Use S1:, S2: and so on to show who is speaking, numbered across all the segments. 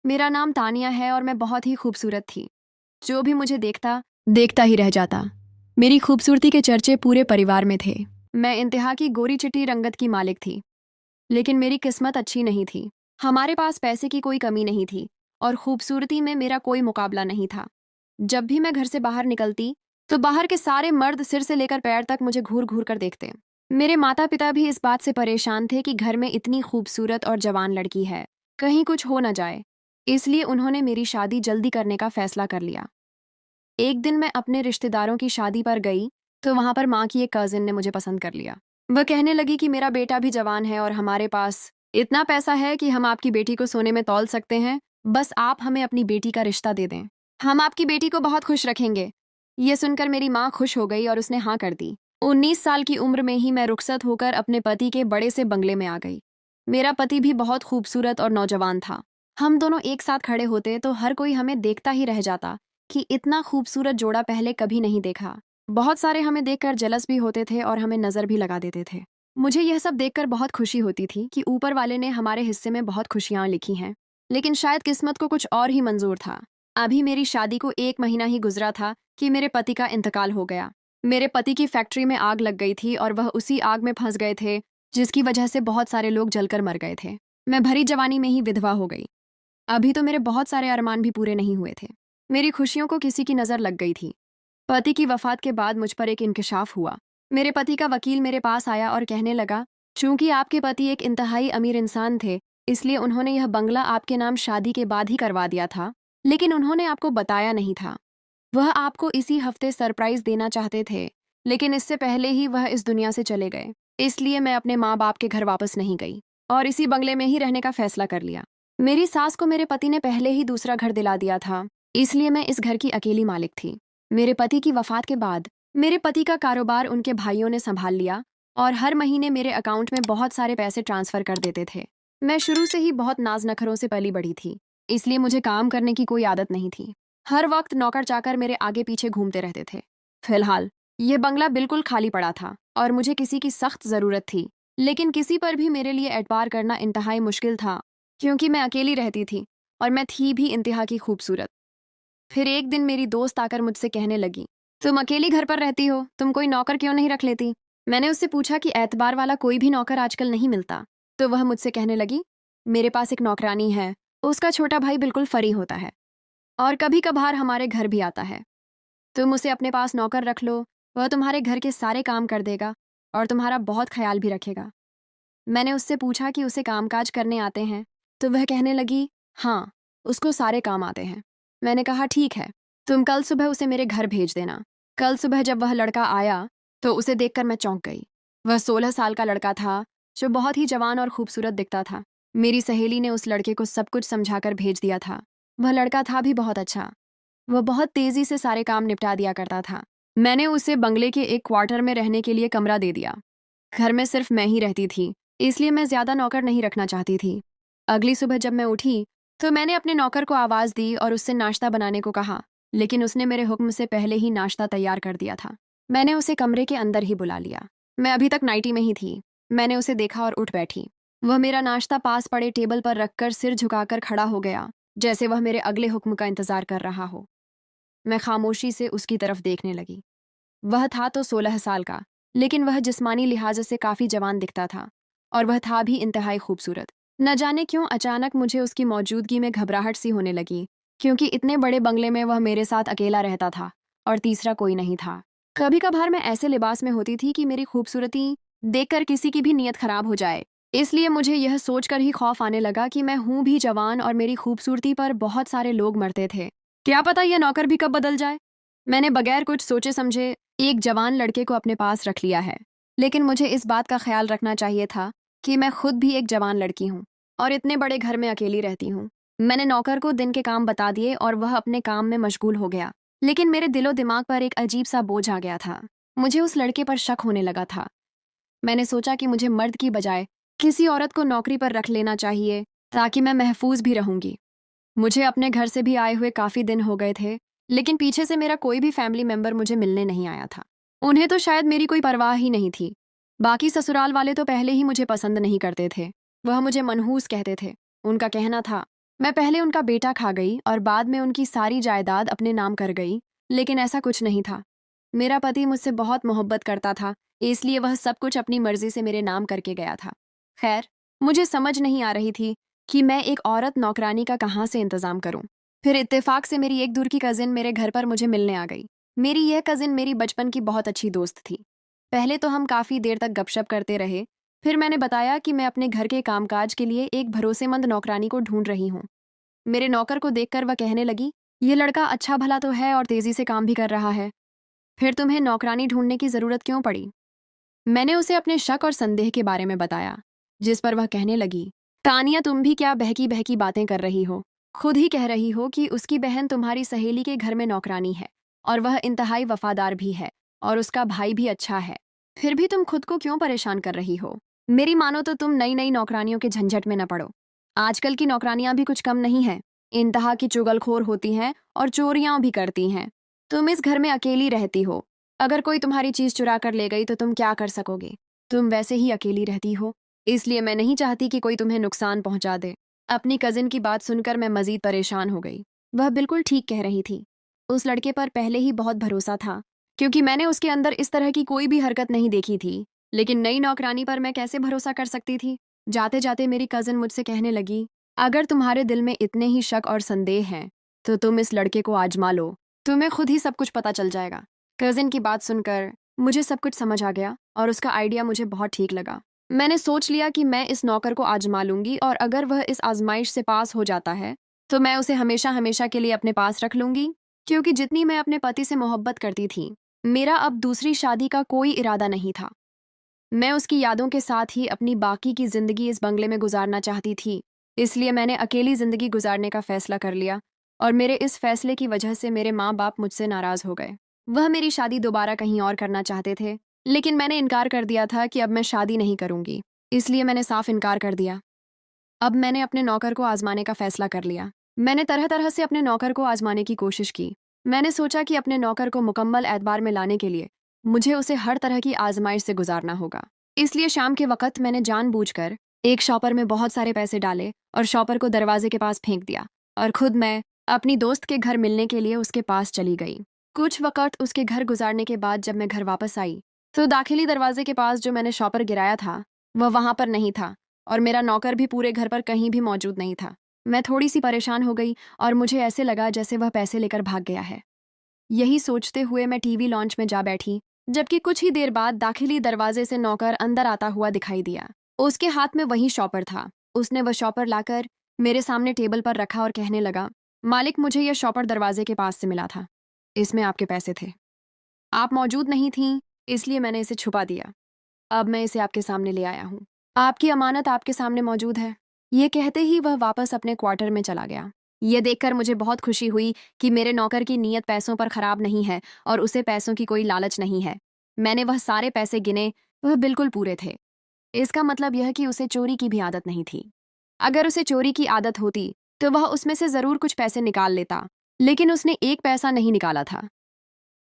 S1: मेरा नाम तानिया है और मैं बहुत ही खूबसूरत थी। जो भी मुझे देखता देखता ही रह जाता। मेरी खूबसूरती के चर्चे पूरे परिवार में थे। मैं इंतहा की गोरी चिट्टी रंगत की मालिक थी। लेकिन मेरी किस्मत अच्छी नहीं थी। हमारे पास पैसे की कोई कमी नहीं थी और खूबसूरती में मेरा कोई मुकाबला नहीं था। जब भी मैं घर से बाहर निकलती तो बाहर के सारे मर्द सिर से लेकर पैर तक मुझे घूर घूर कर देखते। मेरे माता पिता भी इस बात से परेशान थे कि घर में इतनी खूबसूरत और जवान लड़की है, कहीं कुछ हो न जाए। इसलिए उन्होंने मेरी शादी जल्दी करने का फैसला कर लिया। एक दिन मैं अपने रिश्तेदारों की शादी पर गई तो वहां पर माँ की एक कजिन ने मुझे पसंद कर लिया। वह कहने लगी कि मेरा बेटा भी जवान है और हमारे पास इतना पैसा है कि हम आपकी बेटी को सोने में तौल सकते हैं। बस आप हमें अपनी बेटी का रिश्ता दे दें। हम आपकी बेटी को बहुत खुश रखेंगे। ये सुनकर मेरी माँ खुश हो गई और उसने हाँ कर दी। 19 साल की उम्र में ही मैं रुखसत होकर अपने पति के बड़े से बंगले में आ गई। मेरा पति भी बहुत खूबसूरत और नौजवान था। हम दोनों एक साथ खड़े होते तो हर कोई हमें देखता ही रह जाता कि इतना खूबसूरत जोड़ा पहले कभी नहीं देखा। बहुत सारे हमें देखकर जलस भी होते थे और हमें नजर भी लगा देते थे। मुझे यह सब देखकर बहुत खुशी होती थी कि ऊपर वाले ने हमारे हिस्से में बहुत खुशियां लिखी हैं। लेकिन शायद किस्मत को कुछ और ही मंजूर था। अभी मेरी शादी को 1 महीना ही गुजरा था कि मेरे पति का इंतकाल हो गया। मेरे पति की फैक्ट्री में आग लग गई थी और वह उसी आग में फंस गए थे, जिसकी वजह से बहुत सारे लोग जलकर मर गए थे। मैं भरी जवानी में ही विधवा हो गई। अभी तो मेरे बहुत सारे अरमान भी पूरे नहीं हुए थे। मेरी खुशियों को किसी की नज़र लग गई थी। पति की वफात के बाद मुझ पर एक इंकशाफ हुआ। मेरे पति का वकील मेरे पास आया और कहने लगा, चूंकि आपके पति एक इंतहाई अमीर इंसान थे, इसलिए उन्होंने यह बंगला आपके नाम शादी के बाद ही करवा दिया था, लेकिन उन्होंने आपको बताया नहीं था। वह आपको इसी हफ्ते सरप्राइज देना चाहते थे, लेकिन इससे पहले ही वह इस दुनिया से चले गए। इसलिए मैं अपने माँ बाप के घर वापस नहीं गई और इसी बंगले में ही रहने का फैसला कर लिया। मेरी सास को मेरे पति ने पहले ही दूसरा घर दिला दिया था, इसलिए मैं इस घर की अकेली मालिक थी। मेरे पति की वफात के बाद मेरे पति का कारोबार उनके भाइयों ने संभाल लिया और हर महीने मेरे अकाउंट में बहुत सारे पैसे ट्रांसफर कर देते थे। मैं शुरू से ही बहुत नाज नखरों से पली बड़ी थी, इसलिए मुझे काम करने की कोई आदत नहीं थी। हर वक्त नौकर चाकर मेरे आगे पीछे घूमते रहते थे। फिलहाल यह बंगला बिल्कुल खाली पड़ा था और मुझे किसी की सख्त जरूरत थी, लेकिन किसी पर भी मेरे लिए एतबार करना इंतहाई मुश्किल था, क्योंकि मैं अकेली रहती थी और मैं थी भी इंतहा की खूबसूरत। फिर एक दिन मेरी दोस्त आकर मुझसे कहने लगी, तुम अकेली घर पर रहती हो, तुम कोई नौकर क्यों नहीं रख लेती? मैंने उससे पूछा कि एतबार वाला कोई भी नौकर आजकल नहीं मिलता। तो वह मुझसे कहने लगी, मेरे पास एक नौकरानी है, उसका छोटा भाई बिल्कुल फरी होता है और कभी कभार हमारे घर भी आता है। तुम उसे अपने पास नौकर रख लो, वह तुम्हारे घर के सारे काम कर देगा और तुम्हारा बहुत ख्याल भी रखेगा। मैंने उससे पूछा कि उसे कामकाज करने आते हैं, तो वह कहने लगी, हाँ, उसको सारे काम आते हैं। मैंने कहा, ठीक है, तुम कल सुबह उसे मेरे घर भेज देना। कल सुबह जब वह लड़का आया तो उसे देखकर मैं चौंक गई। वह 16 साल का लड़का था, जो बहुत ही जवान और खूबसूरत दिखता था। मेरी सहेली ने उस लड़के को सब कुछ समझाकर भेज दिया था। वह लड़का था भी बहुत अच्छा। वह बहुत तेजी से सारे काम निपटा दिया करता था। मैंने उसे बंगले के एक क्वार्टर में रहने के लिए कमरा दे दिया। घर में सिर्फ मैं ही रहती थी, इसलिए मैं ज्यादा नौकर नहीं रखना चाहती थी। अगली सुबह जब मैं उठी तो मैंने अपने नौकर को आवाज दी और उससे नाश्ता बनाने को कहा, लेकिन उसने मेरे हुक्म से पहले ही नाश्ता तैयार कर दिया था। मैंने उसे कमरे के अंदर ही बुला लिया। मैं अभी तक नाइटी में ही थी। मैंने उसे देखा और उठ बैठी। वह मेरा नाश्ता पास पड़े टेबल पर रखकर सिर झुकाकर खड़ा हो गया, जैसे वह मेरे अगले हुक्म का इंतजार कर रहा हो। मैं खामोशी से उसकी तरफ देखने लगी। वह था तो 16 साल का, लेकिन वह जिस्मानी लिहाज से काफी जवान दिखता था और वह था भी इंतहाई खूबसूरत। न जाने क्यों अचानक मुझे उसकी मौजूदगी में घबराहट सी होने लगी, क्योंकि इतने बड़े बंगले में वह मेरे साथ अकेला रहता था और तीसरा कोई नहीं था। कभी कभार मैं ऐसे लिबास में होती थी कि मेरी खूबसूरती देखकर किसी की भी नीयत खराब हो जाए। इसलिए मुझे यह सोचकर ही खौफ आने लगा कि मैं हूं भी जवान और मेरी खूबसूरती पर बहुत सारे लोग मरते थे। क्या पता यह नौकर भी कब बदल जाए। मैंने बगैर कुछ सोचे समझे एक जवान लड़के को अपने पास रख लिया है, लेकिन मुझे इस बात का ख्याल रखना चाहिए था कि मैं खुद भी एक जवान लड़की हूँ और इतने बड़े घर में अकेली रहती हूँ। मैंने नौकर को दिन के काम बता दिए और वह अपने काम में मशगूल हो गया, लेकिन मेरे दिलो दिमाग पर एक अजीब सा बोझ आ गया था। मुझे उस लड़के पर शक होने लगा था। मैंने सोचा कि मुझे मर्द की बजाय किसी औरत को नौकरी पर रख लेना चाहिए, ताकि मैं महफूज भी रहूंगी। मुझे अपने घर से भी आए हुए काफी दिन हो गए थे, लेकिन पीछे से मेरा कोई भी फैमिली मेंबर मुझे मिलने नहीं आया था। उन्हें तो शायद मेरी कोई परवाह ही नहीं थी। बाकी ससुराल वाले तो पहले ही मुझे पसंद नहीं करते थे। वह मुझे मनहूस कहते थे। उनका कहना था, मैं पहले उनका बेटा खा गई और बाद में उनकी सारी जायदाद अपने नाम कर गई, लेकिन ऐसा कुछ नहीं था। मेरा पति मुझसे बहुत मोहब्बत करता था, इसलिए वह सब कुछ अपनी मर्जी से मेरे नाम करके गया था। खैर, मुझे समझ नहीं आ रही थी कि मैं एक औरत नौकरानी का कहाँ से इंतजाम करूं। फिर इत्तेफाक से मेरी एक दूर की कजिन मेरे घर पर मुझे मिलने आ गई। मेरी यह कजिन मेरी बचपन की बहुत अच्छी दोस्त थी। पहले तो हम काफ़ी देर तक गपशप करते रहे। फिर मैंने बताया कि मैं अपने घर के कामकाज के लिए एक भरोसेमंद नौकरानी को ढूंढ रही हूँ। मेरे नौकर को देखकर वह कहने लगी, ये लड़का अच्छा भला तो है और तेजी से काम भी कर रहा है, फिर तुम्हें नौकरानी ढूंढने की जरूरत क्यों पड़ी? मैंने उसे अपने शक और संदेह के बारे में बताया, जिस पर वह कहने लगी, तानिया तुम भी क्या बहकी बहकी बातें कर रही हो? खुद ही कह रही हो कि उसकी बहन तुम्हारी सहेली के घर में नौकरानी है और वह इंतहाई वफादार भी है और उसका भाई भी अच्छा है। फिर भी तुम खुद को क्यों परेशान कर रही हो? मेरी मानो तो तुम नई नई नौकरानियों के झंझट में न पड़ो। आजकल की नौकरानियां भी कुछ कम नहीं हैं, इंतहा की चुगलखोर होती हैं और चोरियां भी करती हैं। तुम इस घर में अकेली रहती हो, अगर कोई तुम्हारी चीज चुरा कर ले गई तो तुम क्या कर सकोगे? तुम वैसे ही अकेली रहती हो, इसलिए मैं नहीं चाहती कि कोई तुम्हें नुकसान पहुंचा दे। अपनी कजिन की बात सुनकर मैं मजीद परेशान हो गई। वह बिल्कुल ठीक कह रही थी। उस लड़के पर पहले ही बहुत भरोसा था, क्योंकि मैंने उसके अंदर इस तरह की कोई भी हरकत नहीं देखी थी। लेकिन नई नौकरानी पर मैं कैसे भरोसा कर सकती थी? जाते जाते मेरी कजिन मुझसे कहने लगी, अगर तुम्हारे दिल में इतने ही शक और संदेह हैं, तो तुम इस लड़के को आजमा लो, तुम्हें खुद ही सब कुछ पता चल जाएगा। कजिन की बात सुनकर मुझे सब कुछ समझ आ गया और उसका आइडिया मुझे बहुत ठीक लगा। मैंने सोच लिया कि मैं इस नौकर को आजमा लूंगी और अगर वह इस आजमाइश से पास हो जाता है तो मैं उसे हमेशा हमेशा के लिए अपने पास रख लूंगी। क्योंकि जितनी मैं अपने पति से मोहब्बत करती थी, मेरा अब दूसरी शादी का कोई इरादा नहीं था। मैं उसकी यादों के साथ ही अपनी बाकी की जिंदगी इस बंगले में गुजारना चाहती थी। इसलिए मैंने अकेली जिंदगी गुजारने का फैसला कर लिया और मेरे इस फैसले की वजह से मेरे माँ बाप मुझसे नाराज हो गए। वह मेरी शादी दोबारा कहीं और करना चाहते थे, लेकिन मैंने इनकार कर दिया था कि अब मैं शादी नहीं करूंगी, इसलिए मैंने साफ इनकार कर दिया। अब मैंने अपने नौकर को आजमाने का फैसला कर लिया। मैंने तरह तरह से अपने नौकर को आजमाने की कोशिश की। मैंने सोचा कि अपने नौकर को मुकम्मल एतबार में लाने के लिए मुझे उसे हर तरह की आजमाइश से गुजारना होगा। इसलिए शाम के वक्त मैंने जानबूझकर एक शॉपर में बहुत सारे पैसे डाले और शॉपर को दरवाजे के पास फेंक दिया और खुद मैं अपनी दोस्त के घर मिलने के लिए उसके पास चली गई। कुछ वक्त उसके घर गुजारने के बाद जब मैं घर वापस आई तो दाखिली दरवाजे के पास जो मैंने शॉपर गिराया था वह वहां पर नहीं था और मेरा नौकर भी पूरे घर पर कहीं भी मौजूद नहीं था। मैं थोड़ी सी परेशान हो गई और मुझे ऐसे लगा जैसे वह पैसे लेकर भाग गया है। यही सोचते हुए मैं टीवी लॉन्च में जा बैठी, जबकि कुछ ही देर बाद दाखिली दरवाजे से नौकर अंदर आता हुआ दिखाई दिया। उसके हाथ में वही शॉपर था। उसने वह शॉपर लाकर मेरे सामने टेबल पर रखा और कहने लगा, मालिक मुझे यह शॉपर दरवाजे के पास से मिला था, इसमें आपके पैसे थे। आप मौजूद नहीं थीं, इसलिए मैंने इसे छुपा दिया। अब मैं इसे आपके सामने ले आया हूँ। आपकी अमानत आपके सामने मौजूद है। ये कहते ही वह वापस अपने क्वार्टर में चला गया। ये देखकर मुझे बहुत खुशी हुई कि मेरे नौकर की नीयत पैसों पर खराब नहीं है और उसे पैसों की कोई लालच नहीं है। मैंने वह सारे पैसे गिने, वह बिल्कुल पूरे थे। इसका मतलब यह कि उसे चोरी की भी आदत नहीं थी। अगर उसे चोरी की आदत होती तो वह उसमें से जरूर कुछ पैसे निकाल लेता, लेकिन उसने एक पैसा नहीं निकाला था।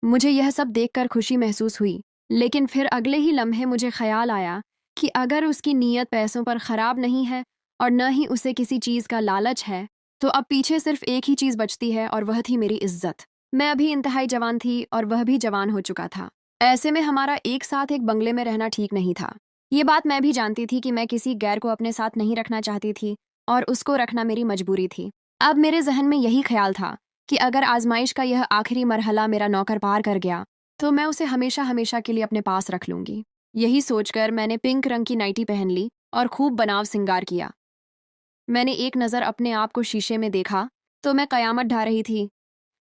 S1: मुझे यह सब देखकर खुशी महसूस हुई, लेकिन फिर अगले ही लम्हे मुझे ख्याल आया कि अगर उसकी नीयत पैसों पर खराब नहीं है और न ही उसे किसी चीज़ का लालच है, तो अब पीछे सिर्फ एक ही चीज़ बचती है और वह थी मेरी इज्जत। मैं अभी इंतहाई जवान थी और वह भी जवान हो चुका था। ऐसे में हमारा एक साथ एक बंगले में रहना ठीक नहीं था। ये बात मैं भी जानती थी कि मैं किसी गैर को अपने साथ नहीं रखना चाहती थी और उसको रखना मेरी मजबूरी थी। अब मेरे जहन में यही ख्याल था कि अगर आजमाइश का यह आखिरी मरहला मेरा नौकर पार कर गया तो मैं उसे हमेशा हमेशा के लिए अपने पास रख लूंगी। यही सोचकर मैंने पिंक रंग की नाइटी पहन ली और खूब बनाव सिंगार किया। मैंने एक नज़र अपने आप को शीशे में देखा तो मैं कयामत ढा रही थी।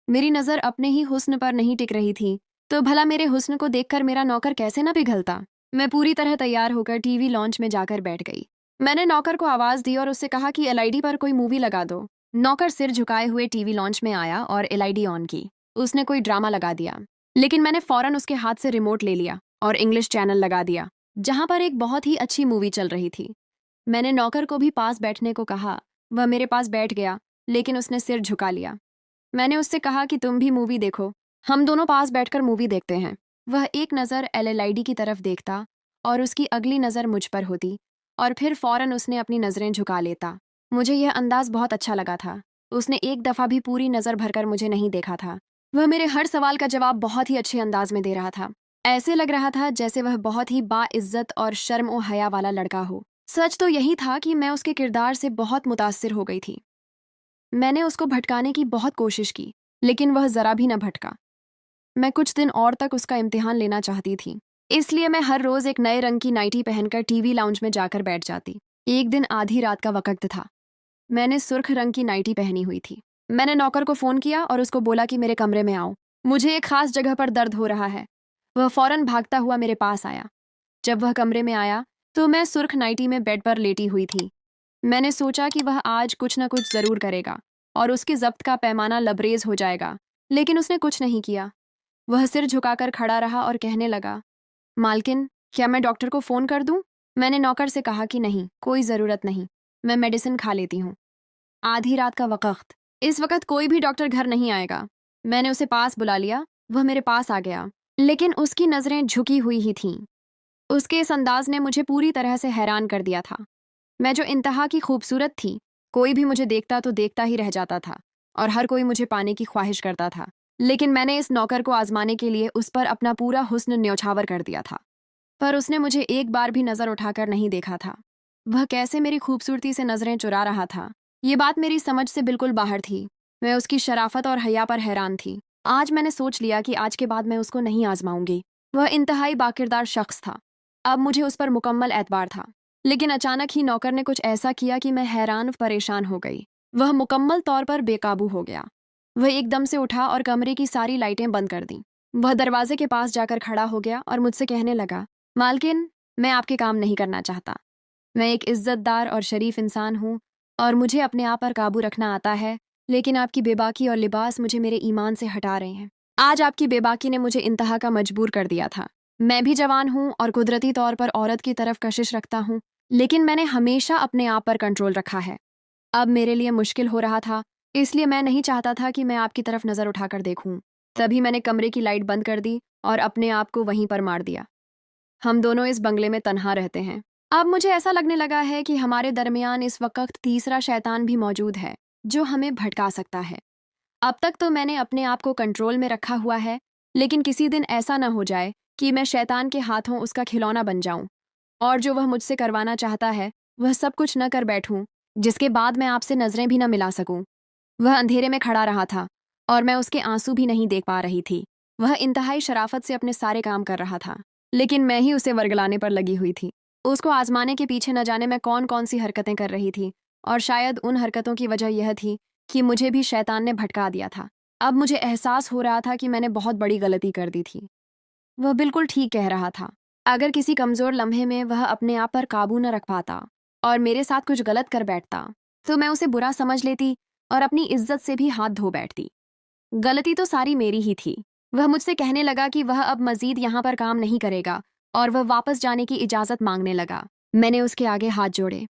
S1: मेरी नज़र अपने ही हुस्न पर नहीं टिक रही थी, तो भला मेरे हुस्न को देखकर मेरा नौकर कैसे न पिघलता। मैं पूरी तरह तैयार होकर टीवी लॉन्च में जाकर बैठ गई। मैंने नौकर को आवाज़ दी और उससे कहा कि एलआईडी पर कोई मूवी लगा दो। नौकर सिर झुकाए हुए टीवी लॉन्च में आया और एलआईडी ऑन की। उसने कोई ड्रामा लगा दिया, लेकिन मैंने फौरन उसके हाथ से रिमोट ले लिया और इंग्लिश चैनल लगा दिया, जहां पर एक बहुत ही अच्छी मूवी चल रही थी। मैंने नौकर को भी पास बैठने को कहा। वह मेरे पास बैठ गया, लेकिन उसने सिर झुका लिया। मैंने उससे कहा कि तुम भी मूवी देखो, हम दोनों पास बैठकर मूवी देखते हैं। वह एक नज़र एलएलआईडी की तरफ देखता और उसकी अगली नज़र मुझ पर होती और फिर फौरन उसने अपनी नज़रें झुका लेता। मुझे यह अंदाज बहुत अच्छा लगा था। उसने एक दफ़ा भी पूरी नज़र भरकर मुझे नहीं देखा था। वह मेरे हर सवाल का जवाब बहुत ही अच्छे अंदाज में दे रहा था। ऐसे लग रहा था जैसे वह बहुत ही बाइज्जत और शर्म और हया वाला लड़का हो। सच तो यही था कि मैं उसके किरदार से बहुत मुतासिर हो गई थी। मैंने उसको भटकाने की बहुत कोशिश की, लेकिन वह ज़रा भी न भटका। मैं कुछ दिन और तक उसका इम्तिहान लेना चाहती थी, इसलिए मैं हर रोज़ एक नए रंग की नाइटी पहनकर टीवी लाउंज में जाकर बैठ जाती। एक दिन आधी रात का वक्त था। मैंने सुर्ख रंग की नाइटी पहनी हुई थी। मैंने नौकर को फ़ोन किया और उसको बोला कि मेरे कमरे में आओ, मुझे एक खास जगह पर दर्द हो रहा है। वह फ़ौरन भागता हुआ मेरे पास आया। जब वह कमरे में आया तो मैं सुर्ख नाइटी में बेड पर लेटी हुई थी। मैंने सोचा कि वह आज कुछ न कुछ ज़रूर करेगा और उसकी ज़ब्त का पैमाना लबरेज हो जाएगा, लेकिन उसने कुछ नहीं किया। वह सिर झुकाकर खड़ा रहा और कहने लगा, मालकिन, क्या मैं डॉक्टर को फ़ोन कर दूं? मैंने नौकर से कहा कि नहीं, कोई ज़रूरत नहीं, मैं मेडिसिन खा लेती हूँ। आधी रात का वक़्त, इस वक़्त कोई भी डॉक्टर घर नहीं आएगा। मैंने उसे पास बुला लिया, वह मेरे पास आ गया, लेकिन उसकी नज़रें झुकी हुई ही थीं। उसके इस अंदाज ने मुझे पूरी तरह से हैरान कर दिया था। मैं जो इंतहा की खूबसूरत थी, कोई भी मुझे देखता तो देखता ही रह जाता था और हर कोई मुझे पाने की ख्वाहिश करता था। लेकिन मैंने इस नौकर को आजमाने के लिए उस पर अपना पूरा हुस्न न्यौछावर कर दिया था। पर उसने मुझे एक बार भी नज़र उठाकर नहीं देखा था। वह कैसे मेरी खूबसूरती से नज़रें चुरा रहा था, ये बात मेरी समझ से बिल्कुल बाहर थी। मैं उसकी शराफत और हया पर हैरान थी। आज मैंने सोच लिया कि आज के बाद मैं उसको नहीं आजमाऊंगी। वह इंतहाई बाकिरदार शख्स था। अब मुझे उस पर मुकम्मल एतबार था। लेकिन अचानक ही नौकर ने कुछ ऐसा किया कि मैं हैरान परेशान हो गई। वह मुकम्मल तौर पर बेकाबू हो गया। वह एकदम से उठा और कमरे की सारी लाइटें बंद कर दीं। वह दरवाजे के पास जाकर खड़ा हो गया और मुझसे कहने लगा, मालकिन, मैं आपके काम नहीं करना चाहता। मैं एक इज्जतदार और शरीफ इंसान हूँ और मुझे अपने आप पर काबू रखना आता है, लेकिन आपकी बेबाकी और लिबास मुझे मेरे ईमान से हटा रहे हैं। आज आपकी बेबाकी ने मुझे इंतहा का मजबूर कर दिया था। मैं भी जवान हूँ और कुदरती तौर पर औरत की तरफ कशिश रखता हूँ, लेकिन मैंने हमेशा अपने आप पर कंट्रोल रखा है। अब मेरे लिए मुश्किल हो रहा था, इसलिए मैं नहीं चाहता था कि मैं आपकी तरफ नज़र उठाकर देखूं। तभी मैंने कमरे की लाइट बंद कर दी और अपने आप को वहीं पर मार दिया। हम दोनों इस बंगले में तन्हा रहते हैं। अब मुझे ऐसा लगने लगा है कि हमारे दरमियान इस वक्त तीसरा शैतान भी मौजूद है, जो हमें भटका सकता है। अब तक तो मैंने अपने आप को कंट्रोल में रखा हुआ है, लेकिन किसी दिन ऐसा न हो जाए कि मैं शैतान के हाथों उसका खिलौना बन जाऊं और जो वह मुझसे करवाना चाहता है, वह सब कुछ न कर बैठूं, जिसके बाद मैं आपसे नजरें भी न मिला सकूं। वह अंधेरे में खड़ा रहा था और मैं उसके आंसू भी नहीं देख पा रही थी। वह इंतहाई शराफत से अपने सारे काम कर रहा था, लेकिन मैं ही उसे वर्गलाने पर लगी हुई थी। उसको आजमाने के पीछे न जाने मैं कौन कौन सी हरकतें कर रही थी, और शायद उन हरकतों की वजह यह थी कि मुझे भी शैतान ने भटका दिया था। अब मुझे एहसास हो रहा था कि मैंने बहुत बड़ी गलती कर दी थी। वह बिल्कुल ठीक कह रहा था। अगर किसी कमज़ोर लम्हे में वह अपने आप पर काबू न रख पाता और मेरे साथ कुछ गलत कर बैठता, तो मैं उसे बुरा समझ लेती और अपनी इज्जत से भी हाथ धो बैठती। गलती तो सारी मेरी ही थी। वह मुझसे कहने लगा कि वह अब मजीद यहाँ पर काम नहीं करेगा और वह वापस जाने की इजाज़त मांगने लगा। मैंने उसके आगे हाथ जोड़े।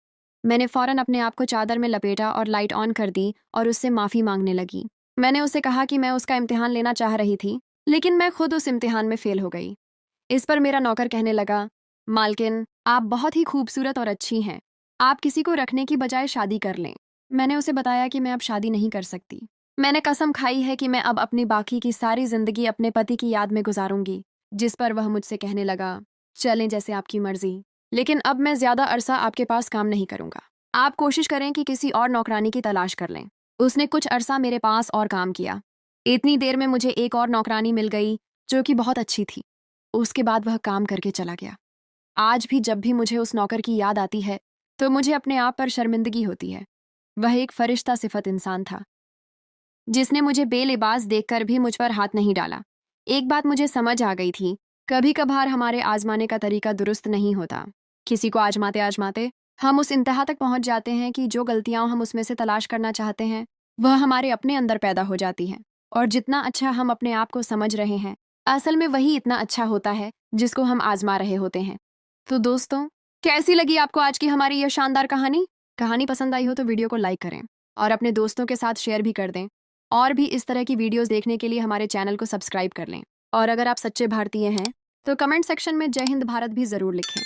S1: मैंने फ़ौरन अपने आप को चादर में लपेटा और लाइट ऑन कर दी और उससे माफ़ी मांगने लगी। मैंने उसे कहा कि मैं उसका इम्तिहान लेना चाह रही थी, लेकिन मैं खुद उस इम्तिहान में फ़ेल हो गई। इस पर मेरा नौकर कहने लगा, मालकिन, आप बहुत ही खूबसूरत और अच्छी हैं। आप किसी को रखने की बजाय शादी कर लें। मैंने उसे बताया कि मैं अब शादी नहीं कर सकती। मैंने कसम खाई है कि मैं अब अपनी बाकी की सारी जिंदगी अपने पति की याद में गुजारूंगी। जिस पर वह मुझसे कहने लगा, चलें जैसे आपकी मर्जी, लेकिन अब मैं ज्यादा अरसा आपके पास काम नहीं करूंगा। आप कोशिश करें कि किसी और नौकरानी की तलाश कर लें। उसने कुछ अरसा मेरे पास और काम किया। इतनी देर में मुझे एक और नौकरानी मिल गई जो कि बहुत अच्छी थी। उसके बाद वह काम करके चला गया। आज भी जब भी मुझे उस नौकर की याद आती है तो मुझे अपने आप पर शर्मिंदगी होती है। वह एक फरिश्ता सिफत इंसान था, जिसने मुझे बेलिबास देखकर भी मुझ पर हाथ नहीं डाला। एक बात मुझे समझ आ गई थी, कभी कभार हमारे आजमाने का तरीका दुरुस्त नहीं होता। किसी को आजमाते आजमाते हम उस इंतहा तक पहुंच जाते हैं कि जो गलतियां हम उसमें से तलाश करना चाहते हैं वह हमारे अपने अंदर पैदा हो जाती हैं, और जितना अच्छा हम अपने आप को समझ रहे हैं, असल में वही इतना अच्छा होता है जिसको हम आजमा रहे होते हैं। तो दोस्तों, कैसी लगी आपको आज की हमारी यह शानदार कहानी? कहानी पसंद आई हो तो वीडियो को लाइक करें और अपने दोस्तों के साथ शेयर भी कर दें। और भी इस तरह की वीडियोस देखने के लिए हमारे चैनल को सब्सक्राइब कर लें। और अगर आप सच्चे भारतीय हैं तो कमेंट सेक्शन में जय हिंद भारत भी ज़रूर लिखें।